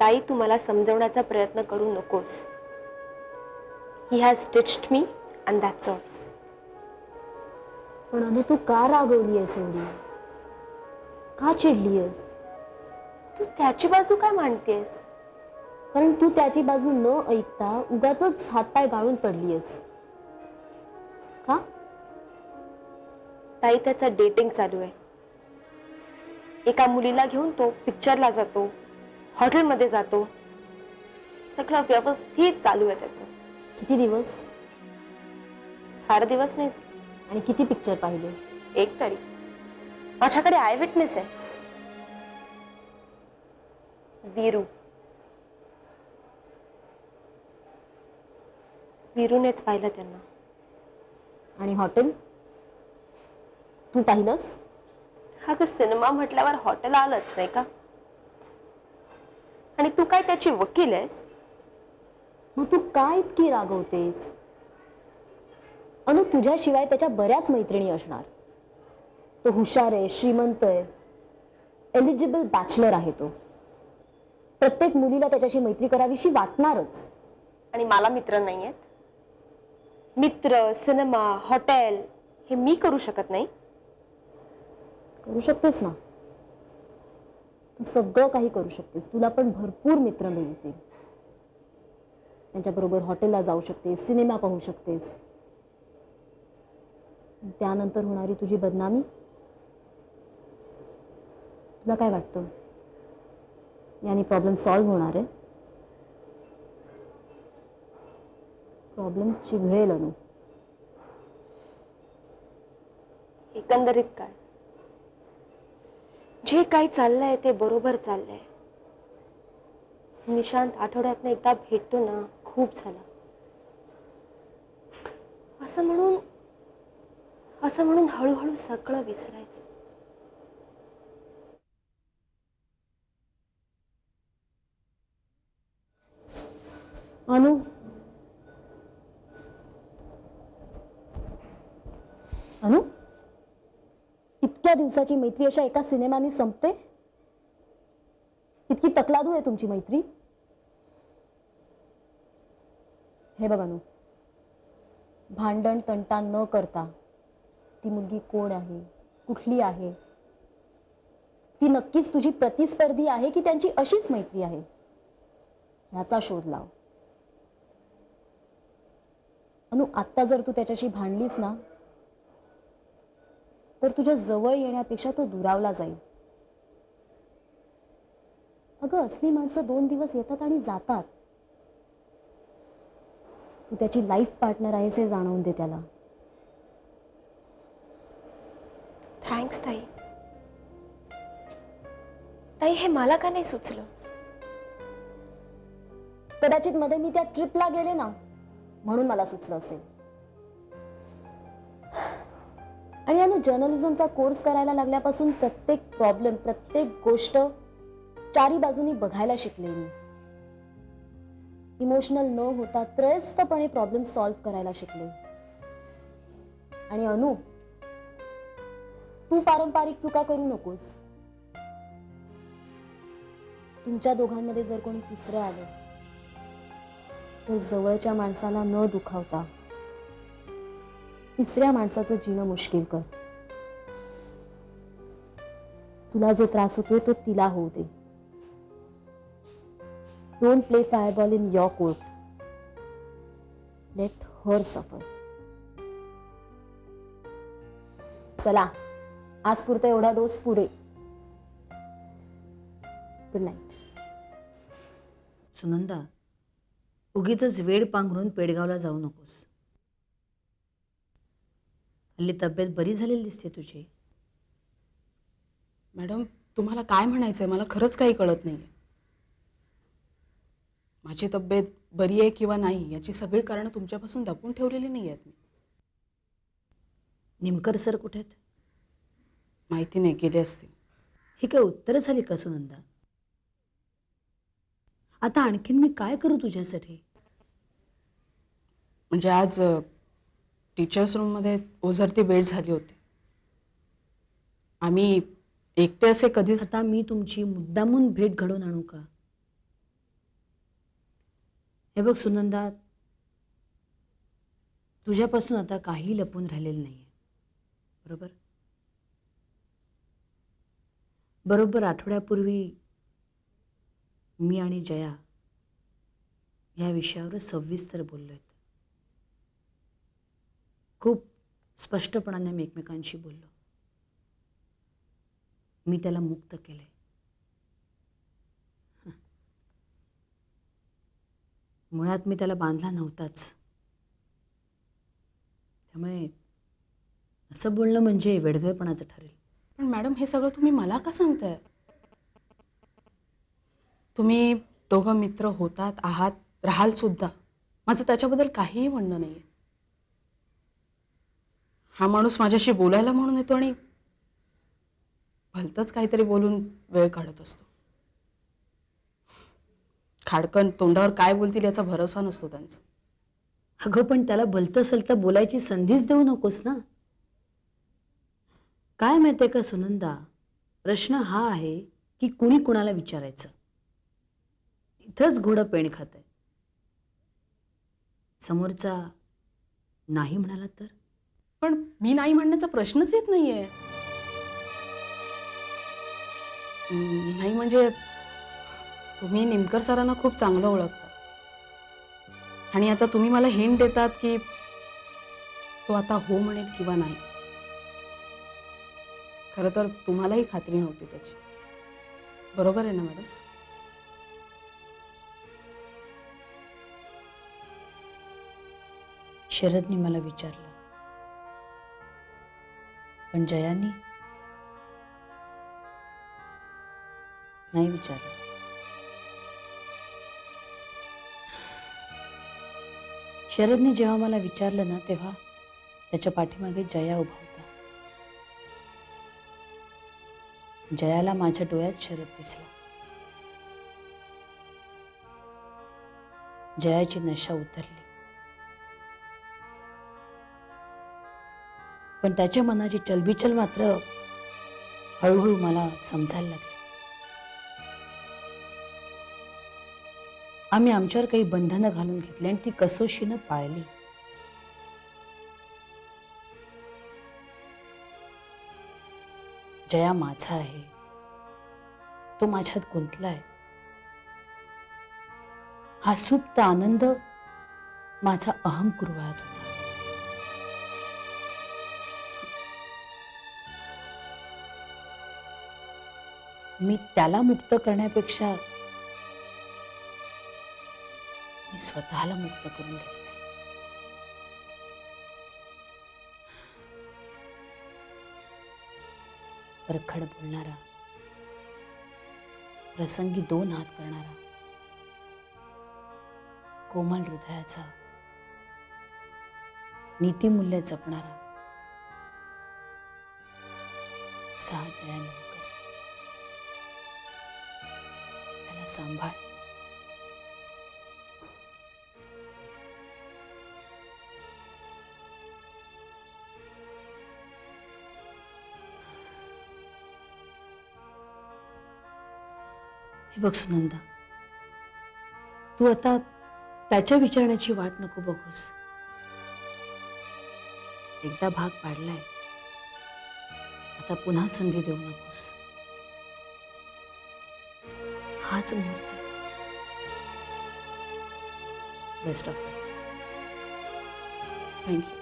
ताई तू मला समजवण्याचा प्रयत्न करू नकोस. He has teached me and that's all. पण अनु तू का रागवली आहेस एवढी? का चिडली आहेस? तू त्याची बाजू काय मांडतेस? कारण तू त्याची बाजू न ऐकता उगाचच हातपाय गाळून पडली आहेस का? ताई त्याचं डेटिंग चालू आहे. एका मुलीला घेऊन तो पिक्चरला जातो, हॉटेलमध्ये जातो. सगळं व्यवस्थित चालू आहे त्याचं. किती दिवस? फार दिवस नाही. आणि किती पिक्चर पाहिले? एक तरी. माझ्याकडे आय विटनेस आहे. वीरू. वीरूनेच पाहिलं त्यांना. आणि हॉटेल तू पाहिलंस? अगं सिनेमा म्हटल्यावर हॉटेल आलंच नाही का? आणि तू काय त्याची वकील आहेस? मग तू काय इतकी रागवतेस? अनु तुझ्याशिवाय त्याच्या बऱ्याच मैत्रिणी असणार. तो हुशार आहे, श्रीमंत आहे, एलिजिबल बॅचलर आहे. तो प्रत्येक मुलीला त्याच्याशी मैत्री करावीशी वाटणारच. आणि मला मित्र नाही आहेत. मित्र, सिनेमा, हॉटेल हे मी करू शकत नाही. करू शकतेस ना. तू सगळं काही करू शकतेस. तुला पण भरपूर मित्र मिळतील. त्यांच्याबरोबर हॉटेलला जाऊ शकतेस, सिनेमा पाहू शकतेस. त्यानंतर होणारी तुझी बदनामी, तुला काय वाटतं याने प्रॉब्लेम सॉल्व्ह होणार आहे? प्रॉब्लेम चिघळेल अनु. एकंदरीत काय, जे काही चाललंय ते बरोबर चाललंय. निशांत आठवड्यातनं एकदा भेटतो ना, खूप झालं. असं म्हणून हळूहळू सगळं विसरायचं. अनु अनु इतक्या दिवसाची मैत्री अशा एका सिनेमाने संपते? इतकी तकलादू आहे तुमची मैत्री? हे बघ अनु, भांडण तंटा न करता ती मुलगी कोण आहे, कुठली आहे, ती नक्कीच तुझी प्रतिस्पर्धी आहे की त्यांची अशीच मैत्री आहे, ह्याचा शोध लाव. अनु आत्ता जर तू त्याच्याशी भांडलीस ना, तर तुझ्या जवळ येण्यापेक्षा तो दुरावला जाईल. अगं असली माणसं 2 दिवस येतात आणि जातात. तू त्याची लाईफ पार्टनर आहेस हे जाणवून दे त्याला. थँक्स ताई. ताई हे मला का नाही सुचलं? कदाचित मध्ये मी त्या ट्रिपला गेले ना, म्हणून मला सुचलं असेल. आणि अनु जर्नलिझमचा कोर्स करायला लागल्यापासून प्रत्येक प्रॉब्लेम, प्रत्येक गोष्ट चारी बाजूनी बघायला शिकले मी. इमोशनल न होता त्रयस्थपणे प्रॉब्लेम सॉल्व्ह करायला शिकले. आणि अनु तू पारंपरिक चुका करू नकोस. तुमच्या दोघांमध्ये जर कोणी तिसरं आलं तर जवळच्या माणसाला न दुखावता तिसऱ्या माणसाचं जीणं मुश्किल कर. तुला जो त्रास होतोय तो तिला होऊ दे. Don't play fireball in your court. Let her suffer. चला आज पुरता एवढा डोस पुरे. Good night. सुनंदा, उगीच वेळ पांघरून पेडगावला जाऊ नकोस. हल्ली तब्येत बरी झालेली दिसते तुझी. मॅडम तुम्हाला काय म्हणायचंय मला खरंच काही कळत नाहीये. माझी तब्येत बरी आहे किंवा नाही याची सगळी कारणं तुमच्यापासून लपवून ठेवलेली नाही आहेत. निमकर सर कुठे आहेत? माहिती नाही, गेले असतील. ही काय उत्तरं झाली का सुनंदा? आता आणखीन मी काय करू तुझ्यासाठी? म्हणजे आज टीचर्स रूममध्ये ओझरती वेळ झाली होती. आम्ही एकटे असे कधीच. आता मी तुमची मुद्दामून भेट घडवून आणू का? हे बघ सुनंदा, तुझ्यापासून आता काही लपून राहिलेलं नाहीये, बरोबर? बरोबर आठवड्यापूर्वी मी आणि जया या विषयावर सविस्तर बोललोय. खूप स्पष्टपणाने मी एकमेकांशी बोललो. मी त्याला मुक्त केले. मुळात मी त्याला बांधला नव्हताच. त्यामुळे असं बोलणं म्हणजे वेडगळपणाचं ठरेल. पण मॅडम, हे सगळं तुम्ही मला का सांगताय? तुम्ही दोघं मित्र होतात, आहात, राहाल सुद्धा. माझं त्याच्याबद्दल काहीही म्हणणं नाहीये. हा माणूस माझ्याशी बोलायला म्हणून येतो आणि भलतंच काहीतरी बोलून वेळ काढत असतो. खाडकन तोंडावर काय बोलतील याचा भरोसा नसतो त्यांचा. अगं पण त्याला भलतं सलतं बोलायची संधीच देऊ नकोस ना. काय माहितीये का सुनंदा, प्रश्न हा आहे की कुणी कुणाला विचारायचं. इथंच घोडं पेण खात आहे. समोरचा नाही म्हणाला तर? पण मी नाही म्हणण्याचा प्रश्नच येत नाहीये. नाही म्हणजे तुम्ही निमकर सरांना खूप चांगलं ओळखता आणि आता तुम्ही मला हिंट देतात की तो आता हो म्हणेल किंवा नाही. खरं तर तुम्हालाही खात्री नव्हती त्याची. बरोबर आहे ना मॅडम? शरदनी मला विचारलं, पण जयानी नाही विचारलं. शरदने जेव्हा मला विचारलं ना, तेव्हा त्याच्या पाठीमागे जया उभा होता. जयाला माझ्या डोळ्यात शरद दिसला. जयाची नशा उतरली, पण त्याच्या मनाची चलबिचल मात्र हळूहळू मला समजायला लागली. आम्ही आमच्यावर काही बंधनं घालून घेतली आणि ती कसोशीनं पाळली. जया माझा आहे, तो माझ्यात गुंतलाय. हा सुप्त आनंद माझा अहम कुरवाळत होता. मी त्याला मुक्त करण्यापेक्षा मी स्वतःला मुक्त करून घेतलंय. परखड बोलणारा, प्रसंगी 2 हात करणारा, कोमल हृदयाचा, नीतिमूल्य जपणारा असा जयानंदकर. त्याला सांभाळ. हे बघ सुनंदा, तू आता त्याच्या विचारण्याची वाट नको बघूस. एकदा भाग पाडलाय, आता पुन्हा संधी देऊ नकोस. हाच मुहूर्त आहे. Best of luck. थँक्यू.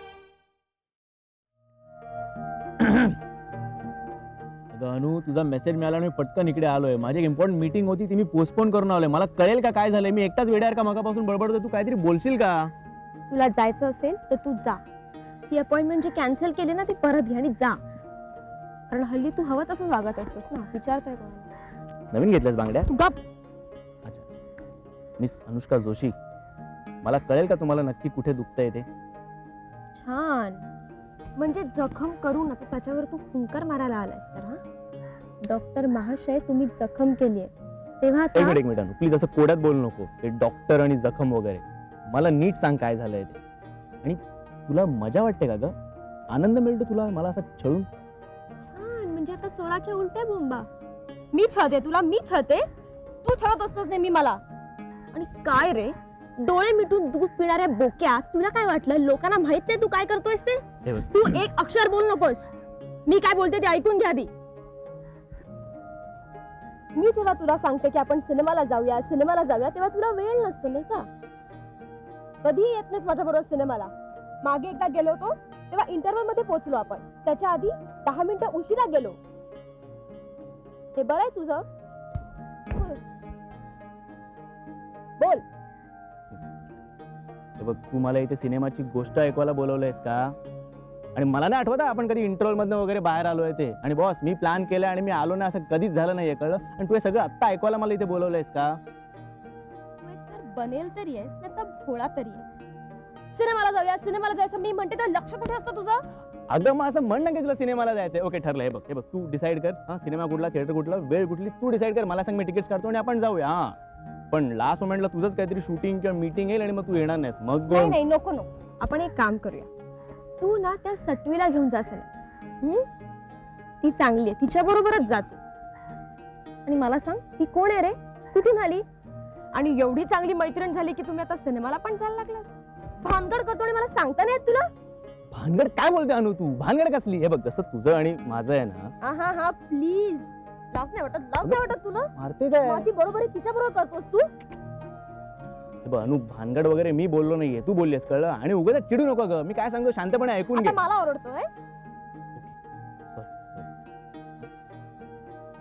अनु, तुझा मेसेज मिळाला आणि मी पटकन इकडे आलोय. माझी एक इम्पॉर्टंट मीटिंग होती, ती मी पोस्टपोन करून आलोय. मला कळेल का काय झालंय? मी एकटाच वेड्यार का मगापासून बडबडतोय? तू काहीतरी बोलशील का? तुला जायचं असेल तर तू जा. ती अपॉइंटमेंट जी कॅन्सल केली ना ती परत घे आणि जा. कारण हल्ली तू हवं तसंच वागत असतोस ना. विचारतोय कोणाला? नवीन घेतल्यास बांगड्या? तू गप. अच्छा, मिस अनुष्का जोशी, मला कळेल का तुम्हाला नक्की कुठे दुखतंय ते? छान. म्हणजे जखम करून आता त्याच्यावर तू हुंकार मारायला आलास तर? हा डॉक्टर महाशय, तुम्ही जखम केली आहे तेव्हा एक मिनिट अनु, प्लीज असं कोड्यात बोलू नको. ते डॉक्टर आणि जखम वगैरे. मला नीट सांग काय झालंय ते. आणि तुला मजा वाटते का ग? आनंद मिळतो तुला मला असं छळून? छान. म्हणजे आता चोराच्या उलट्या बोंबा. मी छळते तुला? मी छळते? तू छळत असतोस नेहमी मला. आणि काय रे, डोळे मिटून दूध पिणाऱ्या बोक्या, तुला काय वाटलं लोकांना माहित नाही तू काय करतोयस ते? हे बघ, तू एक अक्षर बोलू नकोस. मी काय बोलते ते ऐकून घ्या आधी. मी जेव्हा तुला सांगते की आपण सिनेमाला जाऊया तेव्हा तुला वेळ नसतो नाही का? कधीही येत नाहीस माझ्या बरोबर सिनेमाला. मागे एकदा गेलो होतो तेव्हा इंटरव्हल मध्ये पोहोचलो आपण, त्याच्या आधी 10 मिनिटं उशिरा गेलो. हे बरं आहे तुझं? बोल. हे बघ, तू मला इथे सिनेमाची गोष्ट ऐकवायला बोलवलंयस का? आणि मला नाही आठवत आपण कधी इंटरव्हल मधनं वगैरे बाहेर आलोय ते. आणि बॉस, मी प्लॅन केलं आणि मी आलो ना असं कधीच झालं नाहीये, कळलं? आणि तू हे सगळं आत्ता ऐकवायला मला इथे बोलवलंयस का? बनेल तरी आहेस नाही तर भोळा तरी आहेस. सिनेमाला जायचं मी म्हणते तर लक्ष कुठे असतं तुझं? अगं मग असं म्हण ना की तुला सिनेमाला जायचंय. ओके, ठरलं. हे बघ तू डिसाईड कर. हा, सिनेमा कुठला, थिएटर कुठला, वेळ कुठली, तू डिसाईड कर. मला सांग, मी तिकीट्स काढतो आणि आपण जाऊया. हा, पण लास्ट मोमेंटला तुझंच काहीतरी शूटिंग किंवा मीटिंग येईल आणि मग तू येणार नाहीस. मग नाही नको. आपण एक काम करूया. तू ना त्या सटवीला घेऊन जा सिनेमा. ती चांगली आहे, तिच्या बरोबरच जातो. आणि मला सांग, ती कोण आहे रे, कुठून आली? आणि एवढी चांगली मैत्रीण झाली की तुम्ही आता सिनेमाला पण जायला लागला. भानगड करतो आणि मला सांगता नाही येत तुला? भानगड काय बोलते अनु तू? भानगड कसली? हे बघ, जसं तुझं आणि माझं आहे ना. हा प्लीज. लाज नाही वाटत तुला? मारते काय? माझी बरोबरी तिच्या बरोबर करतोस तू? हे बघ अनु, भानगड वगैरे मी बोललो नाहीये, तू बोललीस, कळलं? आणि उगाच चिडू नको ग. मी काय सांगतो शांतपणे ऐकून घे. आता मला ओरडतोय?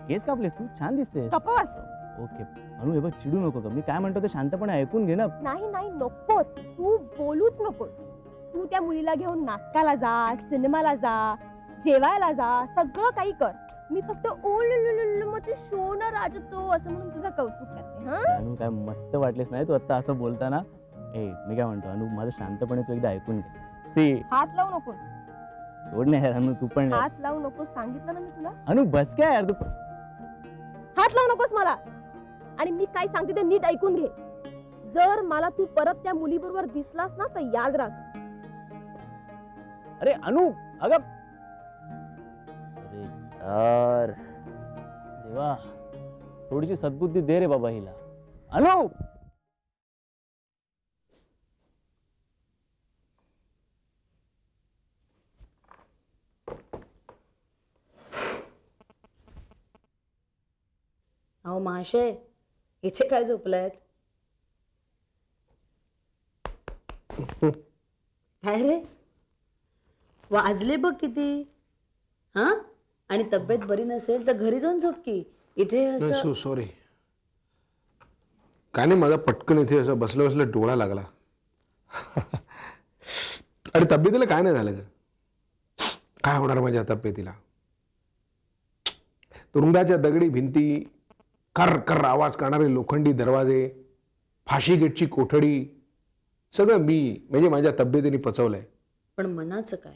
केस कापलेस तू, छान दिसते. कपस. ओके अनु, हे बघ चिडू नको ग. मी काय म्हणतो ते शांतपणे ऐकून घे ना. नाही नकोच. तू बोलूच नकोस. तू त्या मुलीला घेऊन नाटकाला जा, सिनेमाला जा, जेवायला जा, सगळं काही कर. मी फक्त मग शो ना राजतो असं म्हणून तुझं कौतुक करते. हा अनु, काय मस्त वाटलेस नाही तू आता असं बोलताना. मी काय म्हणतो अनु, माझं शांतपणे तू एकदा ऐकून घे. सी, हात लावू नकोस. सोड नाही यार अनु, तू पण. हात लावू नकोस सांगितलं ना मी तुला. अनु बस काय यार तू. हात लावू नकोस मला. आणि मी काय सांगते ते नीट ऐकून घे. जर मला तू परत त्या मुलीबरोबर दिसलास ना तर याद राख. अरे अनु, अगं. अरे यार देवा, थोडीशी सद्बुद्धी दे रे बाबा हिला. अनु, अहो महाशय, इथे काय झोपलायत? काय रे, वाजले बघ किती. हा, आणि तब्येत बरी नसेल तर घरी जाऊन झोप की. इथे असं. सॉरी, काय नाही, माझा पटकन इथे असं बसलं बसलं डोळा लागला. अरे तब्येतीला काय नाही झालं ग? काय होणार माझ्या तब्येतीला? तुरुंगाच्या दगडी भिंती, कर कर आवाज करणारे लोखंडी दरवाजे, फाशी गेटची कोठडी, सगळं मी म्हणजे माझ्या तब्येतीने पचवलंय. पण मनाचं काय?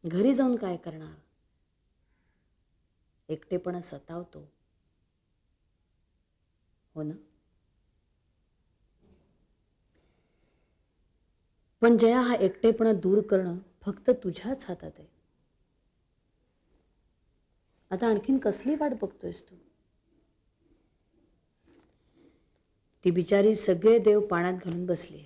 घरी जाऊन काय करणार? एकटेपणा सतावतो, हो ना? पण जया, हा एकटेपणा दूर करणं फक्त तुझ्याच हातात आहे. आता आणखीन कसली वाट बघतोयस तू? ती बिचारी सगळे देव पाण्यात घालून बसली.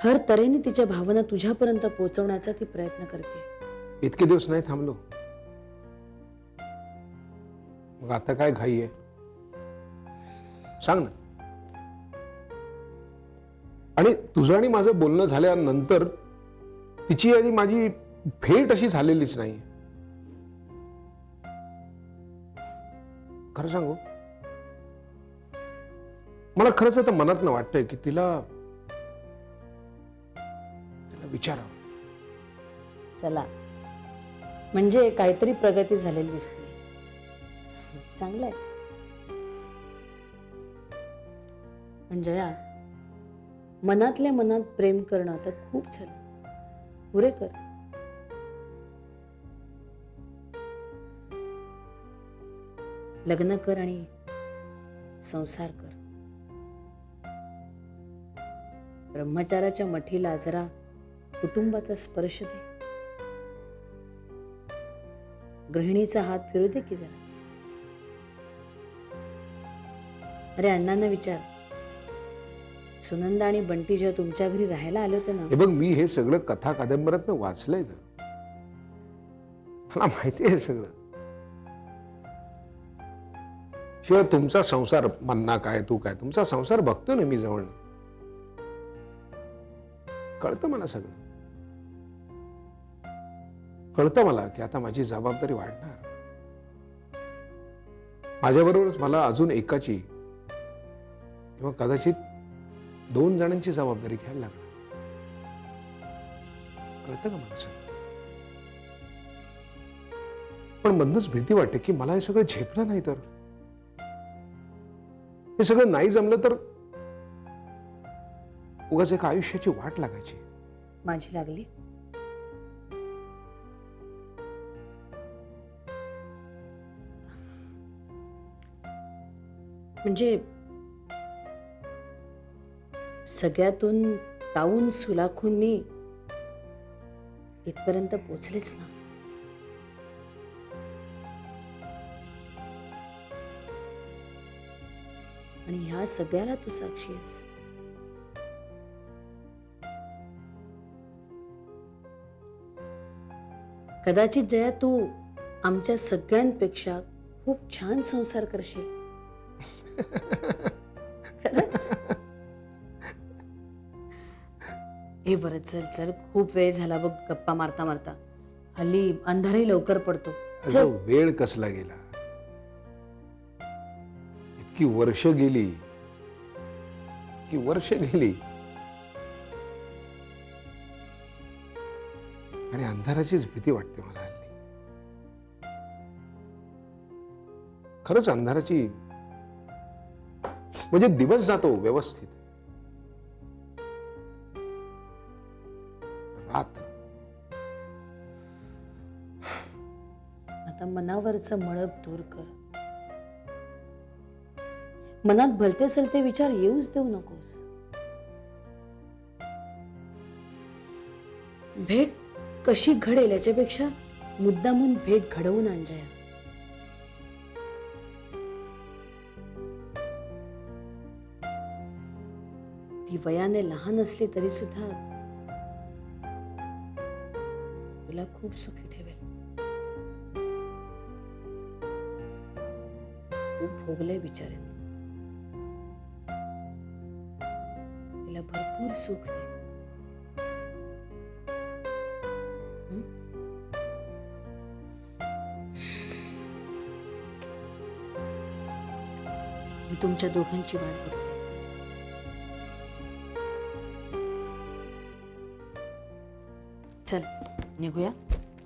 हर तऱ्हेने तिच्या भावना तुझ्यापर्यंत पोहोचवण्याचा ती प्रयत्न करते. इतके दिवस नाही थांबलो, मग आता काय घाई आहे? सांग ना. आणि तुझं आणि माझं बोलणं झाल्यानंतर तिची आणि माझी भेट अशी झालेलीच नाही. खरं सांगू, मला खरंच आता मनात न वाटतंय की तिला विचारावं. चला, म्हणजे काहीतरी प्रगती झालेली दिसते. चांगलं आहे. पण जया, मनातल्या मनात प्रेम करणं तर खूप झालं, पुरे कर. लग्न कर आणि संसार कर. ब्रह्मचाराच्या मठीला जरा कुटुंबाचा स्पर्श दे. गृहिणीचा हात फिरू दे की जरा. अरे अण्णांना विचार, सुनंदा आणि बंटी जेव्हा तुमच्या घरी राहायला आले होते ना, हे बघ, मी हे सगळं कथा कादंबऱ्यातनं वाचलंय ग. मला माहिती आहे सगळं. शिवाय तुमचा संसार, मन्ना काय तू काय, तुमचा संसार बघतो ना मी जवळ. कळतं मला सगळं. कळतं मला की आता माझी जबाबदारी वाढणार. माझ्याबरोबरच मला अजून एकाची किंवा कदाचित 2 जणांची जबाबदारी घ्यायला लागणार. कळतं का मला सगळं? पण मधनच भीती वाटते की मला हे सगळं झेपलं नाही तर, हे सगळं नाही जमलं तर उगाच एका आयुष्याची वाट लागायची. माझी लागली. म्हणजे सगळ्यातून तावून सुलाखून मी इथपर्यंत पोचलेच ना. आणि ह्या सगळ्याला तू साक्षी आहेस. कदाचित जया तू आमच्या सगळ्यांपेक्षा खूप छान संसार करशील. खरंच. हे बरं, चल चल, खूप वेळ झाला बघ गप्पा मारता मारता. हल्ली अंधारही लवकर पडतो. चल. अगं, वेळ कसला गेला. इतकी वर्ष गेली, की वर्ष गेली, आणि अंधाराचीच भीती वाटते मला हल्ली. खरंच अंधाराची, म्हणजे दिवस जातो व्यवस्थित, रात्र. आता मनावरचं मळप दूर कर. मनात भलते सलते विचार येऊच देऊ नकोस. भेट कशी घडेल याच्यापेक्षा मुद्दामून भेट घडवून आण जया. ती वयाने लहान असली तरी सुद्धा तुला खूप सुखी ठेवेल. खूप भोगले बिचारे. तिला भरपूर सुख दे. हं? मी तुमच्या दोघांची वाट बघते. चल निघूया,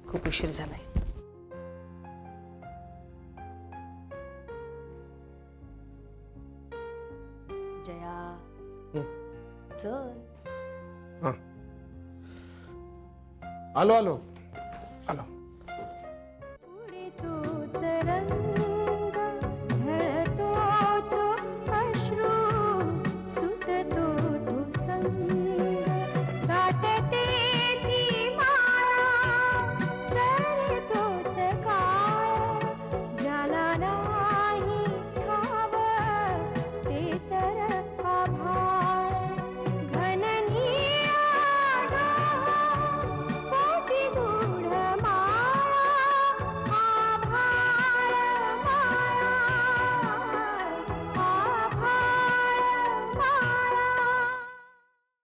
खूप उशीर झालाय. जया, चल. आलो आलो आलो.